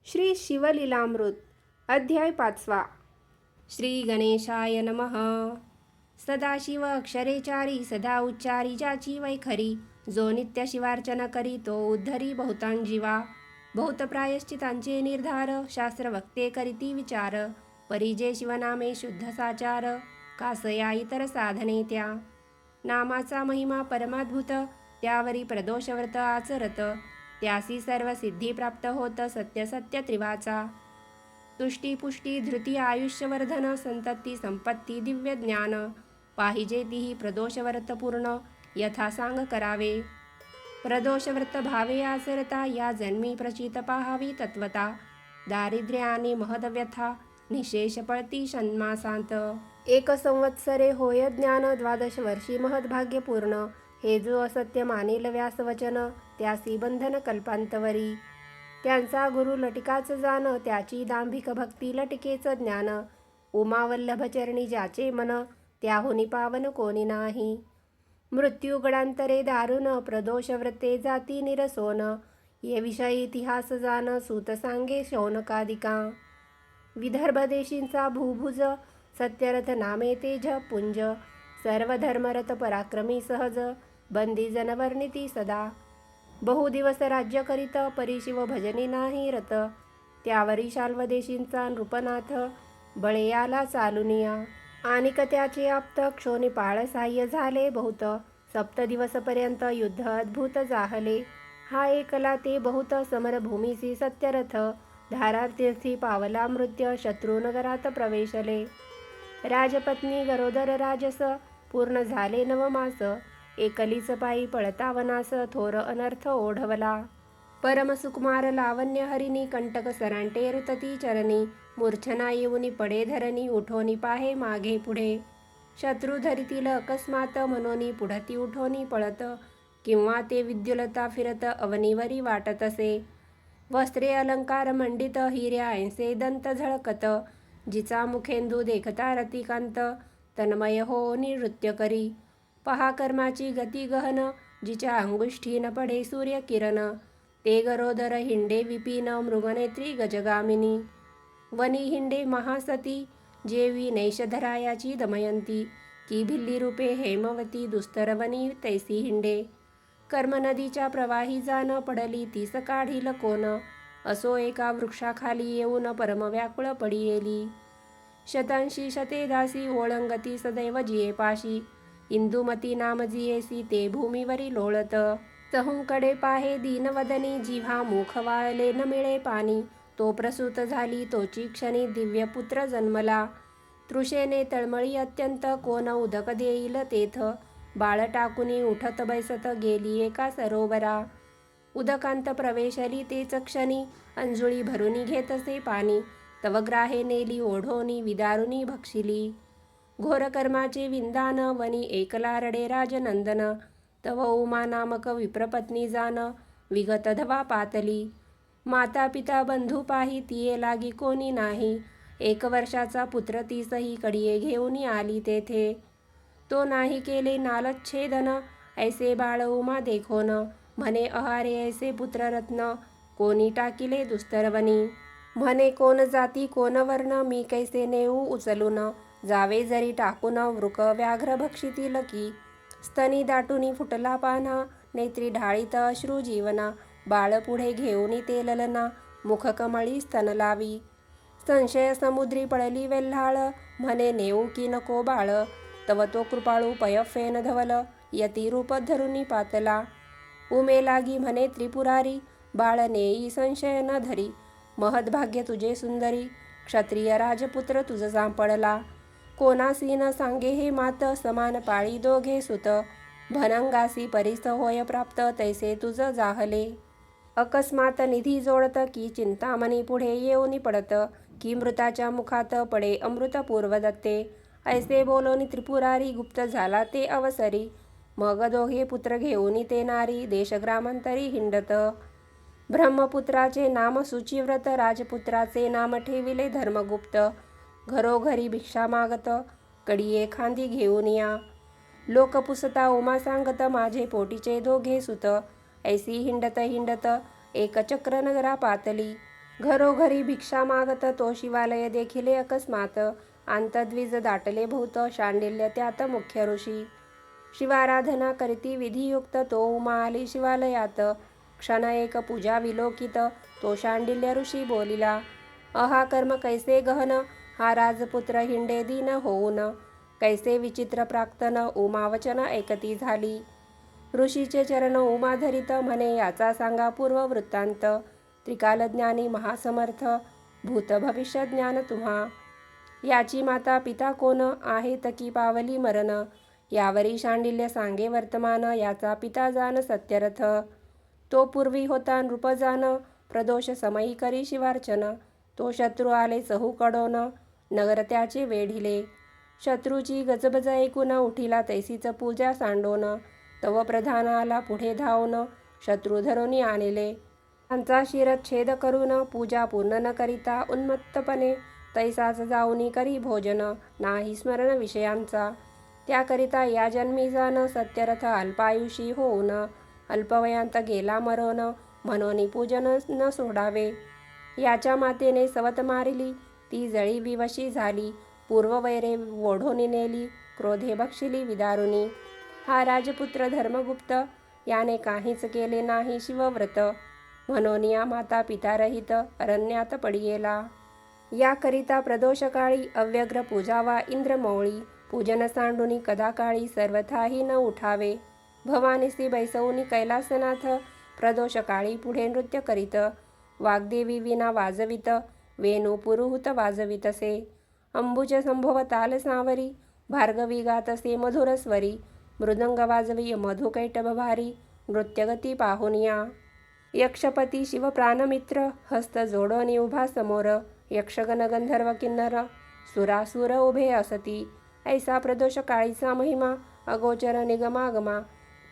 श्री शिवलीलामृत अध्याय 5. श्री गणेशाय नमः. सदाशिव अक्षरेचारी सदा उच्चारी ज्याची वैखरी, जो नित्य शिवार्चन करी तो उद्धरी बहुतां जीवा. बहुत प्रायश्चितांचे निर्धार, शास्त्र वक्ते करीती विचार. परिजे शिवनामे शुद्ध साचार, कासया इतर साधने त्या. नामाचा महिमा परमाद्भुत, त्यावरी प्रदोषव्रत आचरत. त्यासी सर्व सिद्धी प्राप्त होत सत्य सत्य त्रिवाचा. तुष्टी पुष्टी धृती आयुष्यवर्धन, संतती संपत्ती दिव्य ज्ञान. पाहिजे तीही प्रदोषव्रत पूर्ण, यथा सांग करावे. प्रदोषव्रत भावे आचरता, या जन्मी प्रचित पाहावी तत्वता. दारिद्र्य आणि महदव्यथा, निशेष पळती षण्मासांत. 1 संवत्सरे होय ज्ञान, 12 वर्षी महद्भाग्य पूर्ण. हे जो असत्य मानेल व्यासवचन, त्यासी बंधन कल्पांतवरी. त्यांचा गुरु लटिकाच जाण, त्याची दांभिक भक्ती लटिकेच ज्ञान. उमावल्लभ चरणी ज्याचे मन, त्याहुनी पावन कोणी नाही. मृत्यू गडांतरे दारुण, प्रदोषव्रते जाती निरसोन. ये विषयी इतिहास जाण, सूत सांगे शौनकादिका. विदर्भ देशींचा भूभुज, सत्यरथ नामे तेज पुंज. सर्व धर्मरथ पराक्रमी सहज, बंदी जनवर्णिती सदा. बहुदिवस राज्य करीत, परिशिव भजनी नाही रत. त्यावरी शाल्वदेशींचा नृपनाथ, बळे आला चालुनिया. आणिक त्याचे आप्त क्षोनिपाळ साह्य झाले बहुत. 7 दिवसपर्यंत युद्ध अद्भुत जाहले. हा ऐकला ते बहुत, समरभूमीसी सत्यरथ. धारातीर्थी पावला मृत्य, शत्रुनगरात प्रवेशले. राजपत्नी गरोदर राजस, पूर्ण झाले 9 मास. एकलीच पायी पळता वनास, थोर अनर्थ ओढवला. परमसुकुमार लावण्य हरिणी, कंटक सरांटे रुतती चरणी. मूर्छना येऊनी पडे धरणी, उठोनी पाहे मागे पुढे. शत्रू धरितील अकस्मात, म्हणूनी पुढती उठोनी पळत. किंवा ते विद्युलता फिरत, अवनीवरी वाटत असे. वस्त्रे अलंकार मंडित, हिऱ्या ऐंसे दंत झळकत. जिचा मुखेंदू देखता रतिकांत, तन्मय होऊनी नृत्य करी. पहा कर्माची गती गहन, जिच्या अंगुष्ठीन पडे सूर्यकिरण. ते गरोदर हिंडे विपिन, मृगनेत्री गजगामिनी. वनी हिंडे महासती, जेवी नैषधरायाची दमयंती. की भिल्ली रूपे हेमवती, दुस्तरवनी तैसी हिंडे. कर्म नदीच्या प्रवाही जाण, पडली तीस काढील कोन. असो एका वृक्षाखाली येऊन, परम व्याकुळ पडियेली. शतांशी शते दासी, ओळंगती सदैव जिये पाशी. इंदुमती नाम जियेसी, ते भूमीवरी लोळत. चहूकडे पाहे दीनवदनी, जिव्हा मुख वाळले न मिळे पाणी. तो प्रसूत झाली तोची क्षणी, दिव्य पुत्र जन्मला. तृषेने तळमळी अत्यंत, कोण उदक देईल तेथ. बाळ टाकुनी उठत बैसत, गेली एका सरोवरा. उदकांत प्रवेशली तेच क्षणी, अंजुळी भरुनी घेतसे पाणी. तव ग्राहे नेली ओढोनी, विदारुनी भक्षिली. घोर कर्माचे विंदान, वनी एकला रडे राजनंदन. तव उमा नामक विप्रपत्नी जाण, विगत धवा पातली. माता पिता बंधू पाही, तिये लागी कोणी नाही. 1 वर्षाचा पुत्र तीसही, कडिये घेऊनी आली तेथे. तो नाही केले नालच्छेदन, ऐसे बाळ उमा देखोन. म्हणे अहारे ऐसे पुत्ररत्न, कोणी टाकिले दुस्तरवनी. म्हणे कोण जाती कोण वर्ण, मी कैसे नेऊ उचलून. जावे जरी टाकून, वृक व्याघ्र भक्षितील की. स्तनी दाटूनी फुटला पान्हा, नेत्री ढाळीत अश्रू जीवना. बाळ पुढे घेऊनी ते ललना, मुख कमळी स्तन लावी. संशय समुद्री पडली वेल्हाळ, म्हणे नेऊ की नको बाळ. तव तो कृपाळू पयफेन धवल, यती रूप धरुनी पातला. उमे लागी म्हणे त्रिपुरारी, बाळ नेई संशय न धरी. महद्भाग्य तुझे सुंदरी, क्षत्रिय राजपुत्र तुझ सांपडला. कोणासी न सांगे हे मात, समान पाळी दोघे सुत. भनंगासी परीस होय प्राप्त, तैसे तुझ जाहले. अकस्मात निधी जोडत, की चिंतामणी पुढे येऊनी पडत. की मृताच्या मुखात पडे अमृत पूर्वदत्ते. ऐसे बोलोनी त्रिपुरारी, गुप्त झाला ते अवसरी. मग दोघे पुत्र घेऊनी ते नारी, देशग्रामांतरी हिंडत. ब्रह्मपुत्राचे नाम सुचिव्रत, राजपुत्राचे नाम ठेविले धर्मगुप्त. घरोघरी भिक्षा मागत, कडिये खांदी घेऊन या. लोक पुसता उमा सांगत, माझे पोटीचे दोघे सुत. ऐसी हिंडत हिंडत, एक चक्र नगरा पातली. घरोघरी भिक्षा मागत तो शिवालय देखिले अकस्मात. आंतद्विज दाटले भोवत शांडिल्य त्यात मुख्य ऋषी. शिवाराधना करीती विधियुक्त तो उमा आली शिवालयात. क्षण एक पूजा विलोकित तो शांडिल्य ऋषी बोलिला. अहा कर्म कैसे गहन हा राजपुत्र हिंडे दीन होऊन. कैसे विचित्र प्राक्तन उमा वचन ऐकती झाली. ऋषीचे चरण उमा धरित म्हणे याचा सांगा पूर्व वृत्तांत. त्रिकालज्ञानी महासमर्थ भूत भविष्य ज्ञान तुम्हा. याची माता पिता कोण आहेत की पावली मरण. यावरी शांडिल्य सांगे वर्तमान याचा पिता जान सत्यरथ. तो पूर्वी होता नृपजान प्रदोष समयी करी शिवार्चन. तो शत्रू आले चहूकडून नगर त्याचे वेढिले. शत्रूची गजबज ऐकून उठिला तैसीच पूजा सांडोन. तव प्रधान आला पुढे धावून शत्रू धरून आणले. त्यांचा शिरच्छेद करून पूजा पूर्ण न करिता उन्मत्तपणे तैसाच जाऊनी करी भोजन नाही स्मरण विषयांचा. त्याकरिता या जन्मी जाण सत्यरथ अल्पायुषी होऊन. अल्पवयांत गेला मरोन म्हणून पूजन न सोडावे. याच्या मातेने सवत मारिली ती जळी विवशी झाली. पूर्ववैरे ओढून नेली क्रोधे बक्षिली विदारुनी. हा राजपुत्र धर्मगुप्त याने काहीच केले नाही शिवव्रत. म्हणून या माता पितारहित अरण्यात पडियेला. याकरिता प्रदोषकाळी अव्यग्र पूजावा इंद्रमौळी. पूजन सांडुनी कदाकाळी सर्वथाही न उठावे. भवानीसी बैसवुनी कैलासनाथ प्रदोषकाळी पुढे नृत्य करीत. वाग्देवी विना वाजवित वेणू पुरुहूत वाजवितसे. अंबुज संभोव ताल सांवरी भार्गवी गातसे मधुर स्वरी. मृदंग वाजवी मधुकैटभ भारी नृत्यगती पाहुनिया. यक्षपती शिवप्राणमित्र हस्त जोडोनी उभा समोर. यक्षगण गंधर्व किन्नर सुरासुर उभे असती. ऐसा प्रदोष काळीचा महिमा अगोचर निगमागमा.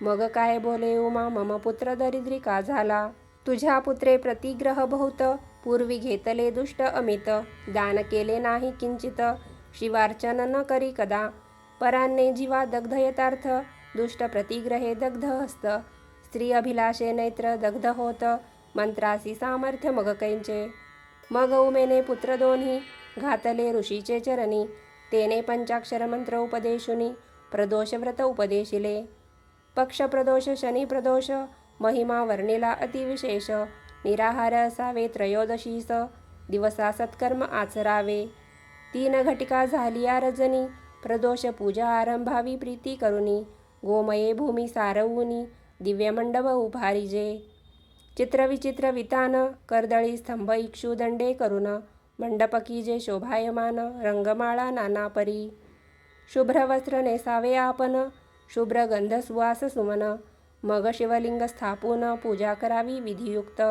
मग काय बोले उमा मम पुत्र दरिद्री का झाला. तुझ्या पुत्रे प्रतिग्रह बहुत पूर्वी घेतले दुष्ट अमित. दान केले नाही किंचित शिवार्चन न करी कदा. परान्ने जीवा दग्ध यथार्थ दुष्ट प्रतिग्रहे दग्ध हस्त. स्त्री अभिलाषे नेत्र दग्ध होत मंत्रासी सामर्थ्य मग कैंचे. मग उमेने पुत्र दोन्ही घातले ऋषीचे चरणी. तेने पंचाक्षर मंत्र उपदेशुनी प्रदोष व्रत उपदेशिले. पक्ष प्रदोष शनी प्रदोष महिमा वर्णिला अतिविशेष. निराहार असावे त्रयोदशीस दिवसा सत्कर्म आचरावे. 3 घटिका झालिया रजनी प्रदोष पूजा आरंभावी प्रीती करुनी. गोमये भूमी सारवुनी दिव्यमंडप उभारिजे. चित्रविचित्र वितान कर्दळी स्तंभ इक्षु दंडे करून. मंडप कीजे शोभायमान रंगमाळा नानापरी. शुभ्र वस्त्र नेसावे आपण शुभ्र गंध सुवास सुमन. मग शिवलिंग स्थापून पूजा करावी विधियुक्त.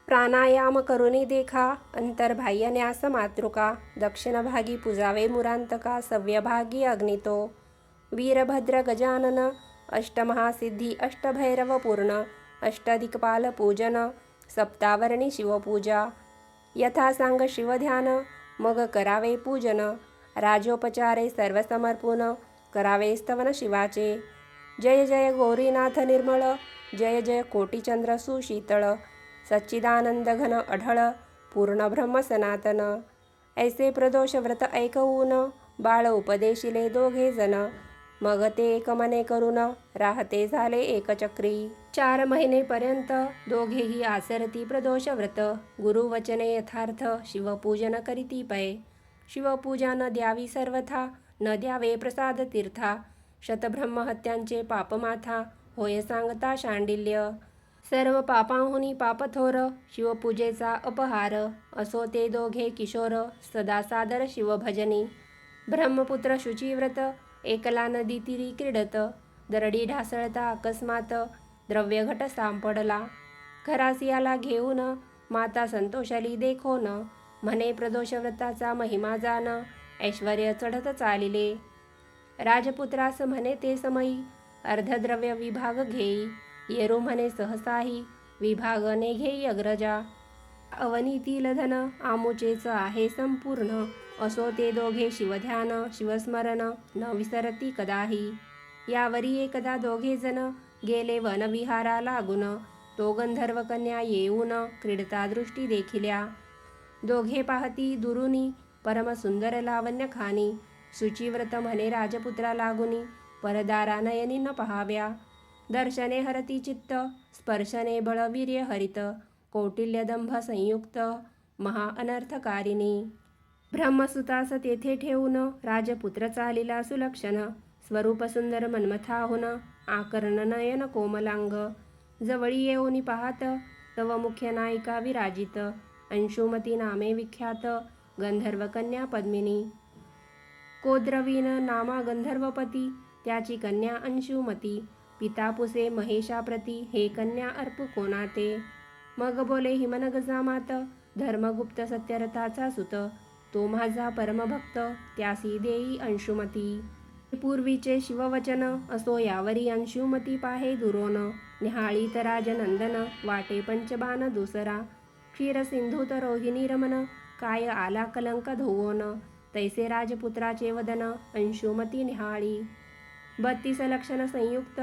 प्राणायाम करुनी देखा अंतर्बाह्य न्यास मातृका. दक्षिण भागी पूजावे मुरांतका सव्यभागी अग्नितो. वीरभद्र गजानन अष्टमहासिद्धी अष्टभैरव पूर्ण. अष्टदिक्पाल पूजन सप्तावर्णी शिवपूजा. यथासांग शिवध्यान मग करावे पूजन. राजोपचारे सर्व समर्पून करावे स्तवन शिवाचे. जय जय गौरीनाथ निर्मळ जय जय कोटीचंद्र सुशीतळ. सच्चिदानंद घन अढळ पूर्ण ब्रह्म सनातन. ऐसे प्रदोष व्रत ऐकवून बाळ उपदेशिले दोघे जण. मग ते एकमने करून राहते झाले एकचक्री. 4 महिनेपर्यंत दोघेही आचरती प्रदोष व्रत. गुरुवचने यथार्थ शिवपूजन करीती पै. शिवपूजा न द्यावी सर्वथा न द्यावे प्रसाद तीर्था. शतब्रह्महत्यांचे पापमाथा होय सांगता शांडिल्य. सर्व पापांहुनी पापथोर शिवपूजेचा अपहार. असो ते दोघे किशोर सदा सादर शिवभजनी. ब्रह्मपुत्र शुचिव्रत एकला नदी तिरी क्रीडत. दरडी ढासळता अकस्मात द्रव्यघट सांपडला. घरासियाला घेऊन माता संतोषाली देखोन. म्हणे प्रदोषव्रताचा महिमा जाण ऐश्वर्य चढत चालिले. राजपुत्रास म्हणे ते समयी अर्धद्रव्य विभाग घेई. येरू म्हणे सहसाही विभागने घेई अग्रजा. अवनीतील धन आमुचेच आहे संपूर्ण. असो ते दोघे शिवध्यान शिवस्मरण न विसरती कदाही. यावरी एकदा दोघे जण गेले वनविहारा लागून. तो गंधर्व कन्या येऊन क्रीडता दृष्टी देखिल्या. दोघे पाहती दुरुनी परमसुंदर लावण्य खानी. शुचिव्रत म्हणे राजपुत्रा लागुनी, परदारा नयनी न पहाव्या. दर्शने हरती चित्त, स्पर्शने बळवीर्य हरित. कौटिल्य दंभ संयुक्त, महा अनर्थकारिणी. ब्रह्मसुतास तेथे ठेवून, राजपुत्र चालिला सुलक्षण. स्वरूप सुंदर मन्मथाहुन, आकर्ण नयन कोमलांग. जवळी येऊनी पाहत, तव मुख्य नायिका विराजित. अंशुमती नामे विख्यात, गंधर्व कन्या पद्मिनी. कोद्रवीन नामा गंधर्वपती, त्याची कन्या अंशुमती. पिता पुसे महेशाप्रती, हे कन्या अर्पू कोणाते. मग बोले हिमनग जामात, धर्मगुप्त सत्यरथाचा सुत. तो माझा परमभक्त, त्यासी देई अंशुमती. पूर्वीचे शिववचन, असो यावरी अंशुमती पाहे दुरोन. निहाळीत राजनंदन, वाटे पंचबाण दुसरा. क्षीरसिंधूत रोहिणी रमन, काय आला कलंक धुवोन. तैसे राजपुत्राचे वदन, अंशुमती निहाळी. 32 लक्षण संयुक्त,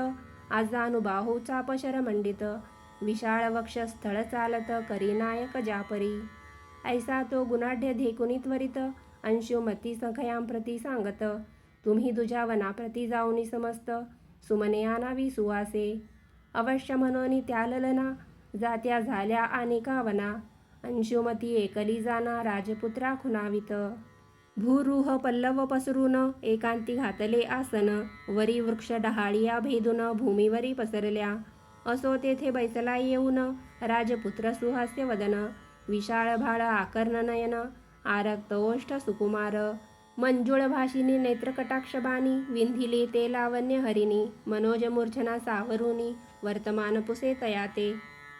आजानुबाहू चाप शरमंडित. विशाळ वक्ष स्थळ चालत, करी नायक जापरी. ऐसा तो गुणाढ्य धेकुनी त्वरित, अंशुमती सखयां प्रती सांगत. तुम्ही तुझ्या वनाप्रती जाऊनी समस्त, सुमने आणावी सुवासे. अवश्य म्हणून त्या ललना, जात्या झाल्या अनेका वना. अंशुमती एकली जाना, राजपुत्रा खुणावित. भूरुह पल्लव पसरून, एकांती घातले आसन. वरी वृक्ष डहाळिया भेदून, भूमीवरी पसरल्या. असो तेथे बैसला येऊन, राजपुत्र सुहास्य वदन. विशाळ भाळ आकर्ण नयन, आरक्त ओष्ठ सुकुमार. मंजुळ भाषिनी नेत्रकटाक्ष बाणी, विंधिले ते लावण्य हरिणी. मनोज मूर्छना सावरुनी, वर्तमान पुसे तयाते.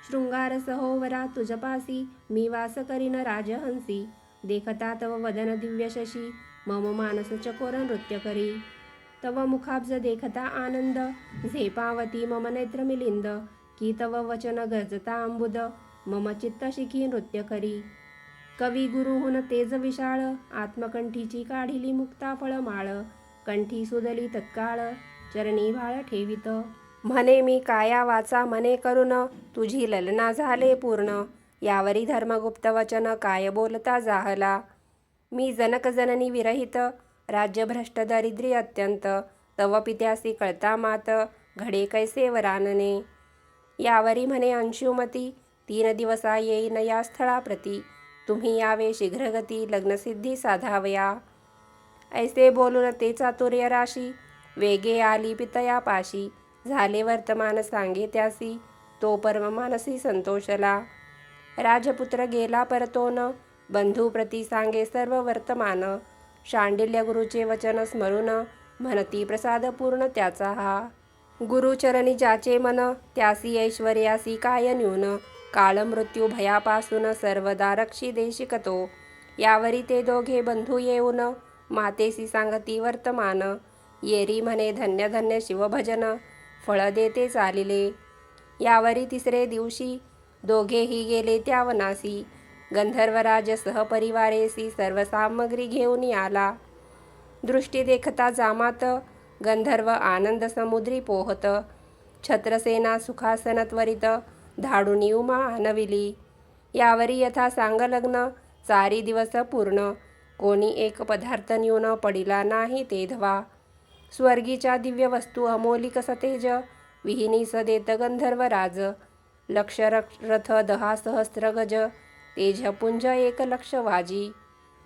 शृंगार सहोवरा तुझपासी, मी वास करीन राजहंसी. देखता तव वदन दिव्य शशी, मम मानस चकोर नृत्य करी. तव मुखाब्ज देखता आनंद, झेपावती मम नेत्र मिलिंद. की तव वचन गरजता अंबुद, मम चित्त शिखी नृत्य करी. कवी गुरुहुन तेज विशाळ, आत्मकंठीची काढिली मुक्ता फळमाळ. कंठी सुदली तत्काळ, चरणी भाळ ठेवित. म्हणे मी काया वाचा मने करून, तुझी ललना झाले पूर्ण. यावरी धर्मगुप्त वचन, काय बोलता जाहला. मी जनक जननी विरहित, राज्यभ्रष्ट दरिद्री अत्यंत. तव पित्यासी कळता मात, घडे कैसे वरानने. यावरी म्हणे अंशुमती, 3 दिवसा येईन या स्थळाप्रती. तुम्ही यावे शीघ्रगती, लग्नसिद्धी साधावया. ऐसे बोलून ते चातुर्य राशी, वेगे आली पितया पाशी. झाले वर्तमान सांगे त्यासी, तो परम मानसी संतोषला. राजपुत्र गेला परतोन, बंधू प्रती सांगे सर्व वर्तमान. शांडिल्य गुरुचे वचन स्मरून, म्हणती प्रसाद पूर्ण त्याचा हा. गुरुचरणी ज्याचे मन, त्यासी ऐश्वर्यासी काय न्यून. काळ मृत्यू भयापासून, सर्वदा रक्षी देशिक तो. यावरी ते दोघे बंधू येऊन, मातेसी सांगती वर्तमान. येरी म्हणे धन्य धन्य शिवभजन, फळ देते चालिले. यावरी 3रे दिवशी, दोघेही गेले त्या वनासी. गंधर्वराज सहपरिवारेसी, सर्व सामग्री घेऊन आला. दृष्टी देखता जामात, गंधर्व आनंद समुद्री पोहत. छत्रसेना सुखासन त्वरित, धाडुनी उमा आणविली. यावरी यथा सांग लग्न, 4 दिवस पूर्ण. कोणी एक पदार्थ न्यून पडिला नाही तेधवा. स्वर्गीच्या दिव्य वस्तू अमोलिक सतेज, विहिनीस देत गंधर्वराज. लक्ष रथ 10 सहस्र गज, तेजपुंज 1 लक्ष वाजी.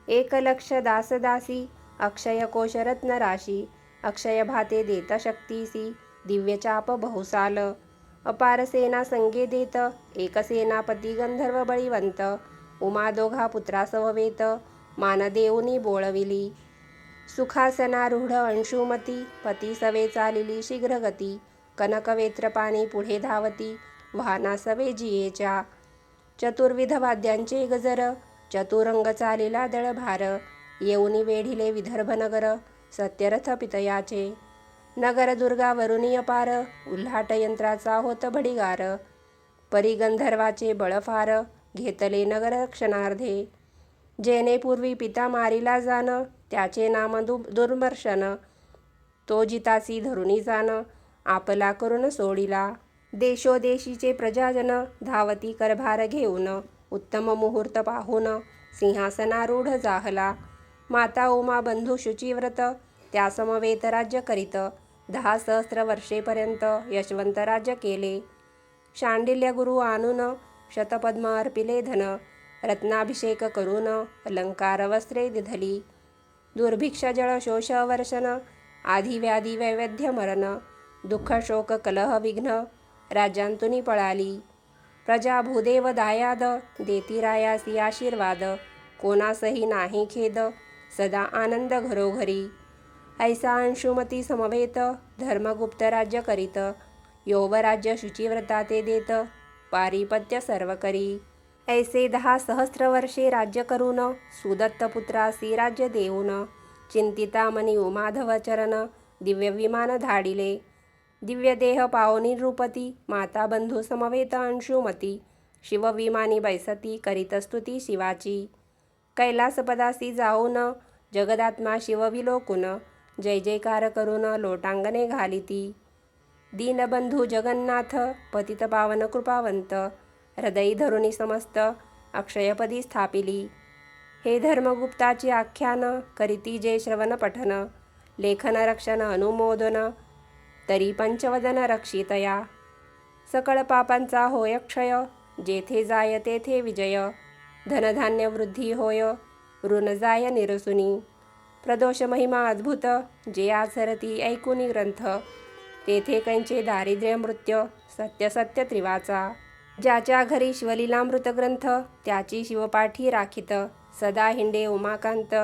1 लक्ष दासदासी, अक्षय कोश रत्न राशी. अक्षय भाते देत शक्तीसी, दिव्य चाप बहुसाल. अपार सेना संगे देत, एक सेनापती गंधर्व बळीवंत. उमा 2 पुत्रासववेत, मान देऊनी बोळविली. सुखासनारूढ अंशुमती, पती सवे चालिली शीघ्रगती. कनकवेत्रपाणी पुढे धावती, वाहना सवे जियेच्या. चतुर्विध वाद्यांचे गजर, चतुरंग चालिला दळभार. येऊनी वेढिले विदर्भनगर, सत्यरथ पितयाचे. नगर दुर्गावरुनी अपार, उल्हाट यंत्राचा होत भडिगार. परी गंधर्वाचे बळ फार, घेतले नगर क्षणार्धे. जेने पूर्वी पिता मारिला जान, त्याचे नाम दुर्मर्शन. तो जितासी धरुनी जान, आपला करून सोडिला. देशोदेशीचे प्रजाजन, धावती करभार घेऊन. उत्तम मुहूर्त पाहून, सिंहासनारूढ जाहला. माता उमा बंधू शुचिव्रत त्या समवेत राज्य करीत 10 सहस्र वर्षेपर्यंत यशवंत राज्य केले. शांडिल्य गुरु आणून शतपद्म अर्पिले धन, रत्नाभिषेक करून अलंकार वस्त्रे दिधली. दुर्भिक्ष जळ शोष वर्षण, आधी व्याधी वैवेद्य मरण, दुःख शोक कलह विघ्न राज्यांतुनी पळाली. प्रजा भूदेव दायाद, देती रायासी आशीर्वाद, कोणासही नाही खेद, सदा आनंद घरोघरी. ऐसा अंशुमती समवेत धर्मगुप्त राज्य करीत, यौवराज्य शुचिव्रता ते देत, पारिपत्य सर्व करी. ऐसे 10 सहस्र वर्षे राज्य करून, सुदत्त पुत्रासी राज्य देऊन, चिंतिता मनी उमाधव चरण, दिव्य विमान धाडिले. दिव्य देह पावनी नृपती, माता बंधू समवेत अंशुमती, शिवविमानी बैसती करीत स्तुती शिवाची. कैलासपदासी जाऊन जगदात्मा शिव विलोकुन, जय जयकार करून लोटांगणे घालिती. दीनबंधू जगन्नाथ पतित पावन कृपावंत, हृदयी धरुणी समस्त अक्षयपदी स्थापिली. हे धर्मगुप्ताची आख्यान करीती जे श्रवण पठन, लेखन रक्षण अनुमोदन, तरी पंचवदन रक्षितया. सकळ पापांचा होय क्षय, जेथे जाय तेथे विजय, धनधान्य वृद्धी होय, ऋण जाय निरसुनी. प्रदोष महिमा अद्भुत, जे आचरती ऐकुनी ग्रंथ, तेथे कैंचे दारिद्र्य मृत्य, सत्य सत्य त्रिवाचा. ज्याच्या घरी शिवलीलामृत ग्रंथ, त्याची शिवपाठी राखित, सदा हिंडे उमाकांत,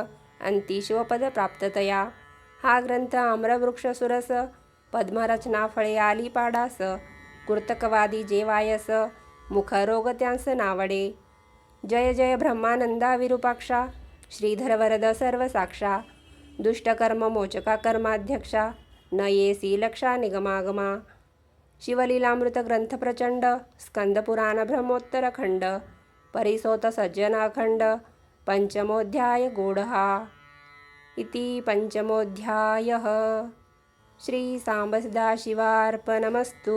अंती शिवपद प्राप्ततया. हा ग्रंथ आम्रवृक्ष सुरस, पद्मरचना फळे आली पाडास, कुर्तकवादी जेवायस, मुखरोग त्यांस नावडे. जय जय ब्रह्मानंदा विरूपाक्षा, श्रीधर वरद सर्व साक्षा, दुष्टकर्म मोचका कर्माध्यक्षा, न येसी लक्षा निगमागमा. शिवलीलामृत ग्रंथ प्रचंड, स्कंदपुराण ब्रह्मोत्तर खंड, परिसोत सज्जन अखंड, पंचमोऽध्याय गूढहा. इति पंचमोऽध्यायः. श्री सांब सदाशिवार्पणमस्तु.